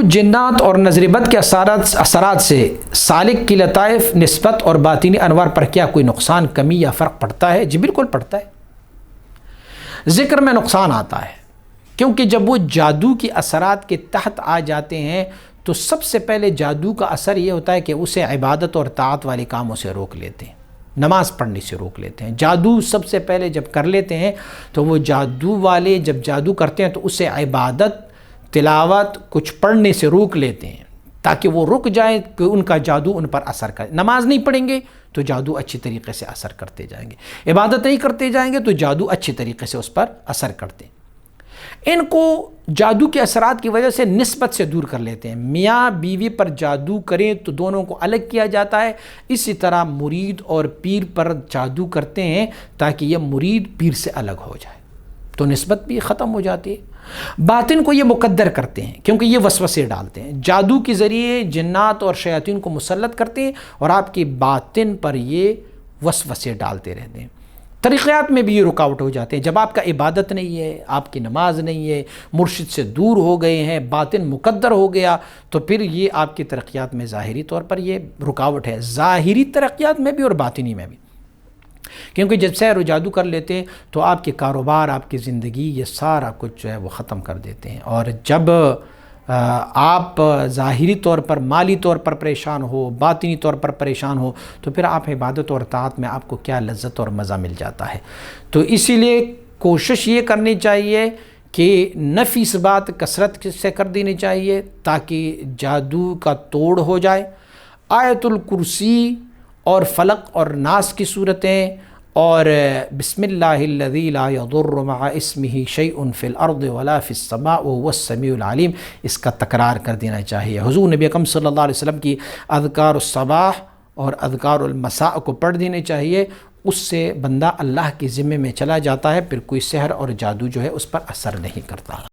جنات اور نظر بد کے اثرات سے سالک کی لطائف، نسبت اور باطنی انوار پر کیا کوئی نقصان، کمی یا فرق پڑتا ہے؟ جی بالکل پڑتا ہے۔ ذکر میں نقصان آتا ہے کیونکہ جب وہ جادو کی اثرات کے تحت آ جاتے ہیں تو سب سے پہلے جادو کا اثر یہ ہوتا ہے کہ اسے عبادت اور طاعت والے کاموں سے روک لیتے ہیں، نماز پڑھنے سے روک لیتے ہیں۔ جادو سب سے پہلے جب کر لیتے ہیں تو وہ جادو والے جب جادو کرتے ہیں تو اسے عبادت، تلاوت، کچھ پڑھنے سے روک لیتے ہیں تاکہ وہ رک جائیں کہ ان کا جادو ان پر اثر کرے۔ نماز نہیں پڑھیں گے تو جادو اچھی طریقے سے اثر کرتے جائیں گے، عبادت نہیں کرتے جائیں گے تو جادو اچھی طریقے سے اس پر اثر کرتے ہیں۔ ان کو جادو کے اثرات کی وجہ سے نسبت سے دور کر لیتے ہیں۔ میاں بیوی پر جادو کریں تو دونوں کو الگ کیا جاتا ہے، اسی طرح مرید اور پیر پر جادو کرتے ہیں تاکہ یہ مرید پیر سے الگ ہو جائے، تو نسبت بھی ختم ہو جاتی ہے۔ باطن کو یہ مقدر کرتے ہیں کیونکہ یہ وسوسے ڈالتے ہیں، جادو کے ذریعے جنات اور شیاطین کو مسلط کرتے ہیں اور آپ کی باطن پر یہ وسوسے ڈالتے رہتے ہیں۔ طریقیات میں بھی یہ رکاوٹ ہو جاتے ہیں۔ جب آپ کا عبادت نہیں ہے، آپ کی نماز نہیں ہے، مرشد سے دور ہو گئے ہیں، باطن مقدر ہو گیا تو پھر یہ آپ کی ترقیات میں ظاہری طور پر یہ رکاوٹ ہے، ظاہری ترقیات میں بھی اور باطنی میں بھی، کیونکہ جب سحر و جادو کر لیتے ہیں تو آپ کے کاروبار، آپ کی زندگی، یہ سارا کچھ جو ہے وہ ختم کر دیتے ہیں۔ اور جب آپ ظاہری طور پر، مالی طور پر پریشان ہو، باطنی طور پر پریشان ہو تو پھر آپ عبادت اور طاعت میں آپ کو کیا لذت اور مزہ مل جاتا ہے۔ تو اسی لیے کوشش یہ کرنی چاہیے کہ نفی اس بات کثرت سے کر دینی چاہیے تاکہ جادو کا توڑ ہو جائے۔ آیت الکرسی اور فلق اور ناس کی صورتیں اور بسم اللہ الذی لا یضر مع اسمہ شیء فی الارض ولا فی السماء وهو السمیع العلیم، اس کا تکرار کر دینا چاہیے۔ حضور نبی اکرم صلی اللہ علیہ وسلم کی اذکار الصباح اور اذکار المساء کو پڑھ دینے چاہیے، اس سے بندہ اللہ کے ذمے میں چلا جاتا ہے، پھر کوئی سحر اور جادو جو ہے اس پر اثر نہیں کرتا۔